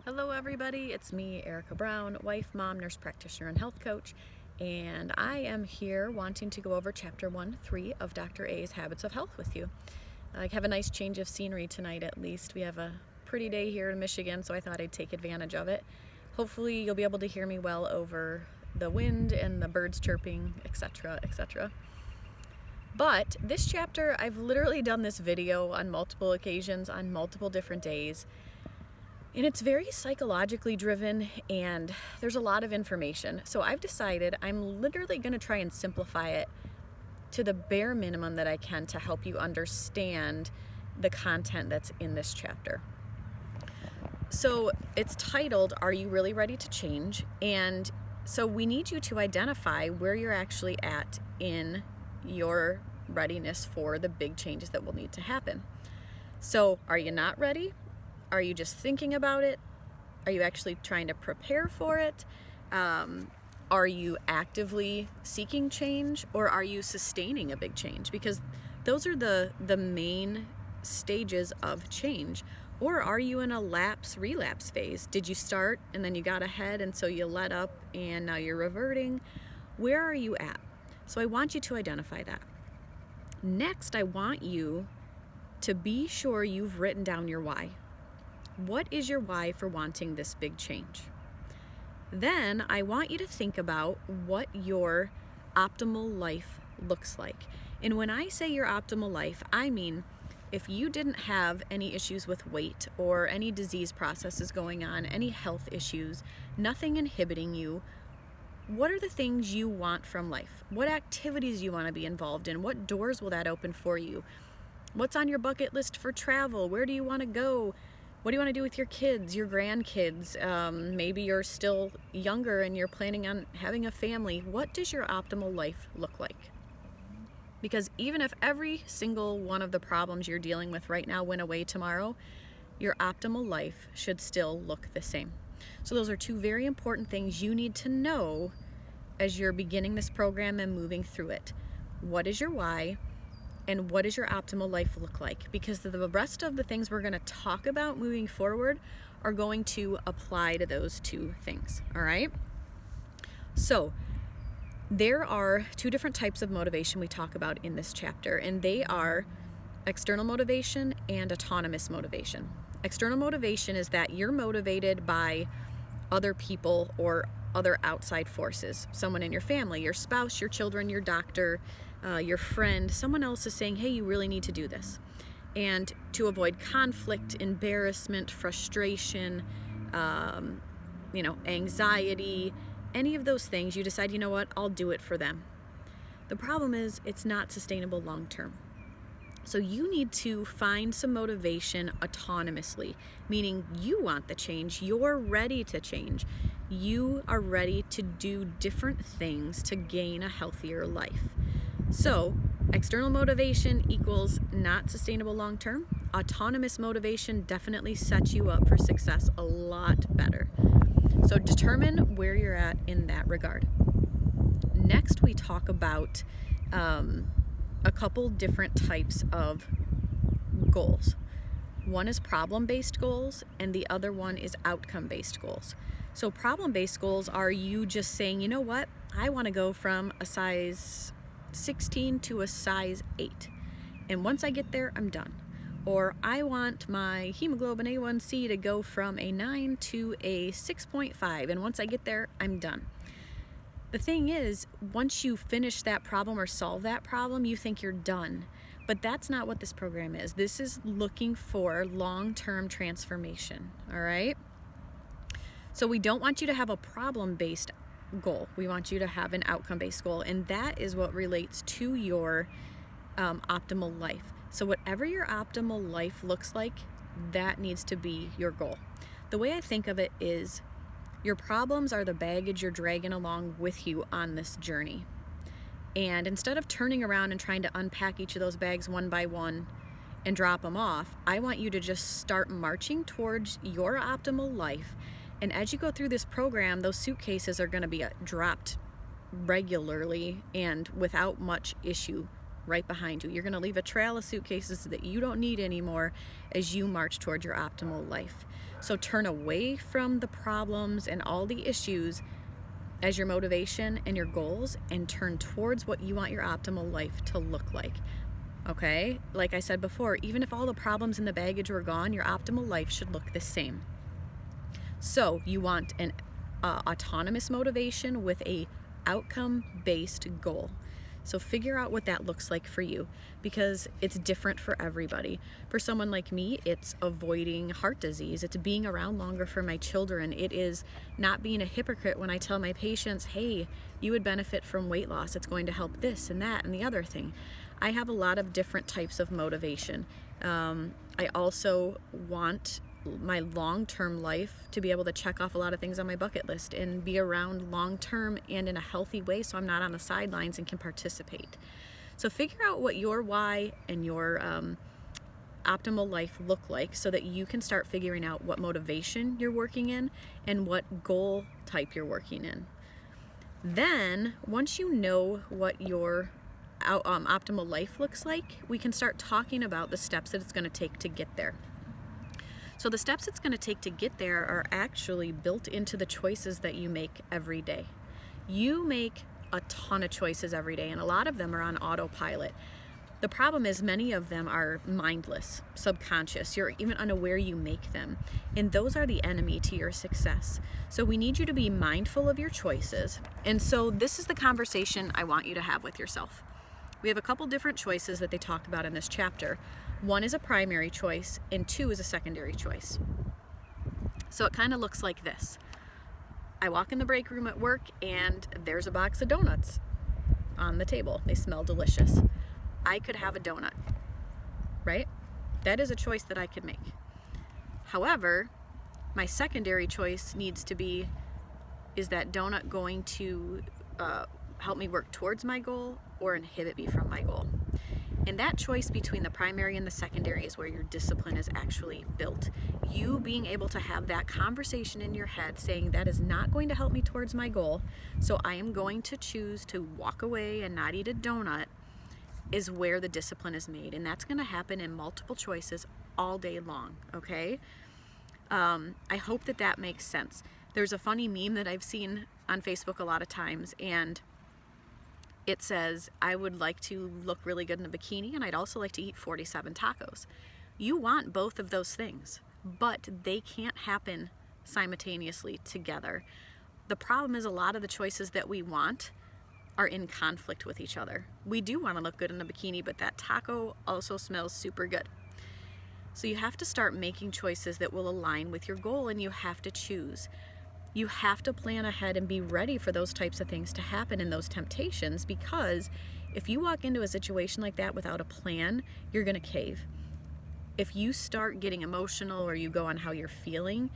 Hello everybody, it's me, Erica Brown, wife, mom, nurse practitioner, and health coach, and I am here wanting to go over chapter 1-3 of Dr. A's Habits of Health with you. I have a nice change of scenery tonight at least. We have a pretty day here in Michigan, so I thought I'd take advantage of it. Hopefully you'll be able to hear me well over the wind and the birds chirping, etc., etc. But this chapter, I've literally done this video on multiple occasions, on multiple different days. And it's very psychologically driven, and there's a lot of information. So I've decided I'm literally going to try and simplify it to the bare minimum that I can to help you understand the content that's in this chapter. So it's titled, Are You Really Ready to Change? And so we need you to identify where you're actually at in your readiness for the big changes that will need to happen. So are you not ready? Are you just thinking about it? Are you actually trying to prepare for it? Are you actively seeking change, or are you sustaining a big change? Because those are the main stages of change. Or are you in a relapse phase? Did you start and then you got ahead and so you let up and now you're reverting? Where are you at? So I want you to identify that. Next, I want you to be sure you've written down your why. What is your why for wanting this big change? Then I want you to think about what your optimal life looks like. And when I say your optimal life, I mean if you didn't have any issues with weight or any disease processes going on, any health issues, nothing inhibiting you, what are the things you want from life? What activities you want to be involved in? What doors will that open for you? What's on your bucket list for travel? Where do you want to go? What do you want to do with your kids, your grandkids? Maybe you're still younger and you're planning on having a family. What does your optimal life look like? Because even if every single one of the problems you're dealing with right now went away tomorrow, your optimal life should still look the same. So those are two very important things you need to know as you're beginning this program and moving through it. What is your why? And what does your optimal life look like? Because the rest of the things we're going to talk about moving forward are going to apply to those two things, all right? So there are two different types of motivation we talk about in this chapter, and they are external motivation and autonomous motivation. External motivation is that you're motivated by other people or other outside forces, someone in your family, your spouse, your children, your doctor, your friend. Someone else is saying, hey, you really need to do this. And to avoid conflict, embarrassment, frustration, anxiety, any of those things, you decide, you know what, I'll do it for them. The problem is it's not sustainable long term. So you need to find some motivation autonomously, meaning you want the change, you're ready to change. You are ready to do different things to gain a healthier life. So external motivation equals not sustainable long term. Autonomous motivation definitely sets you up for success a lot better. So determine where you're at in that regard. Next, we talk about a couple different types of goals. One is problem-based goals, and the other one is outcome-based goals. So problem-based goals are you just saying, you know what, I want to go from a size 16 to a size 8. And once I get there, I'm done. Or I want my hemoglobin A1C to go from a 9 to a 6.5. And once I get there, I'm done. The thing is, once you finish that problem or solve that problem, you think you're done. But that's not what this program is. This is looking for long-term transformation, all right? So we don't want you to have a problem-based goal. We want you to have an outcome-based goal, and that is what relates to your optimal life. So whatever your optimal life looks like, that needs to be your goal. The way I think of it is your problems are the baggage you're dragging along with you on this journey. And instead of turning around and trying to unpack each of those bags one by one and drop them off, I want you to just start marching towards your optimal life. And as you go through this program, those suitcases are going to be dropped regularly and without much issue right behind you. You're going to leave a trail of suitcases that you don't need anymore as you march toward your optimal life. So turn away from the problems and all the issues as your motivation and your goals, and turn towards what you want your optimal life to look like. Okay? Like I said before, even if all the problems and the baggage were gone, your optimal life should look the same. So you want an autonomous motivation with a outcome-based goal. So figure out what that looks like for you, because it's different for everybody. For someone like me, it's avoiding heart disease. It's being around longer for my children. It is not being a hypocrite when I tell my patients, hey, you would benefit from weight loss. It's going to help this and that and the other thing. I have a lot of different types of motivation. I also want my long-term life to be able to check off a lot of things on my bucket list and be around long-term and in a healthy way, so I'm not on the sidelines and can participate. So figure out what your why and your optimal life look like, so that you can start figuring out what motivation you're working in and what goal type you're working in. Then once you know what your optimal life looks like, we can start talking about the steps that it's going to take to get there. So the steps it's going to take to get there are actually built into the choices that you make every day. You make a ton of choices every day, and a lot of them are on autopilot. The problem is many of them are mindless, subconscious. You're even unaware you make them, and those are the enemy to your success. So we need you to be mindful of your choices. And so this is the conversation I want you to have with yourself. We have a couple different choices that they talk about in this chapter. One is a primary choice, and two is a secondary choice. So it kind of looks like this. I walk in the break room at work, and there's a box of donuts on the table. They smell delicious. I could have a donut, right? That is a choice that I could make. However, my secondary choice needs to be, is that donut going to help me work towards my goal or inhibit me from my goal? And that choice between the primary and the secondary is where your discipline is actually built. You being able to have that conversation in your head saying, that is not going to help me towards my goal, so I am going to choose to walk away and not eat a donut, is where the discipline is made. And that's going to happen in multiple choices all day long, okay? I hope that that makes sense. There's a funny meme that I've seen on Facebook a lot of times, and it says, I would like to look really good in a bikini, and I'd also like to eat 47 tacos. You want both of those things, but they can't happen simultaneously together. The problem is a lot of the choices that we want are in conflict with each other. We do want to look good in a bikini, but that taco also smells super good. So you have to start making choices that will align with your goal, and you have to choose. You have to plan ahead and be ready for those types of things to happen and those temptations, because if you walk into a situation like that without a plan, you're going to cave. If you start getting emotional or you go on how you're feeling,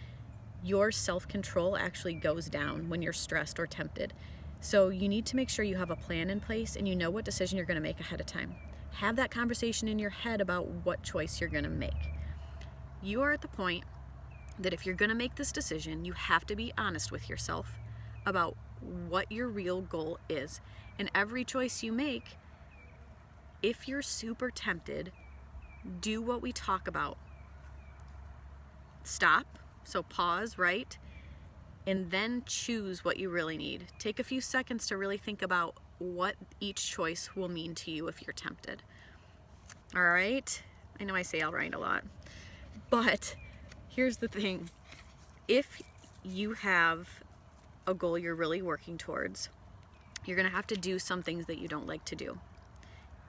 your self-control actually goes down when you're stressed or tempted. So you need to make sure you have a plan in place and you know what decision you're going to make ahead of time. Have that conversation in your head about what choice you're going to make. You are at the point that if you're going to make this decision, you have to be honest with yourself about what your real goal is. And every choice you make, if you're super tempted, do what we talk about. Stop, so pause, right? And then choose what you really need. Take a few seconds to really think about what each choice will mean to you if you're tempted. All right? I know I say all right a lot, but here's the thing. If you have a goal you're really working towards, you're going to have to do some things that you don't like to do.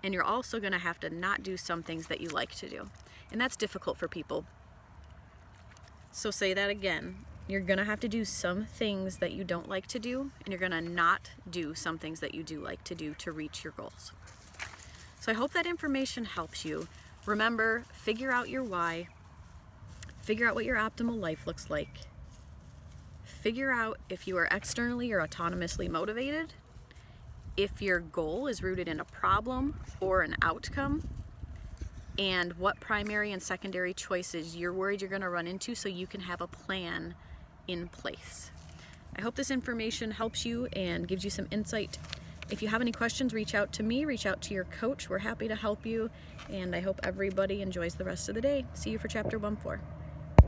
And you're also going to have to not do some things that you like to do. And that's difficult for people. So say that again. You're going to have to do some things that you don't like to do, and you're going to not do some things that you do like to do to reach your goals. So I hope that information helps you. Remember, figure out your why. Figure out what your optimal life looks like. Figure out if you are externally or autonomously motivated, if your goal is rooted in a problem or an outcome, and what primary and secondary choices you're worried you're going to run into so you can have a plan in place. I hope this information helps you and gives you some insight If you have any questions, reach out to me, reach out to your coach. We're happy to help you, and I hope everybody enjoys the rest of the day. See you for chapter 1-4.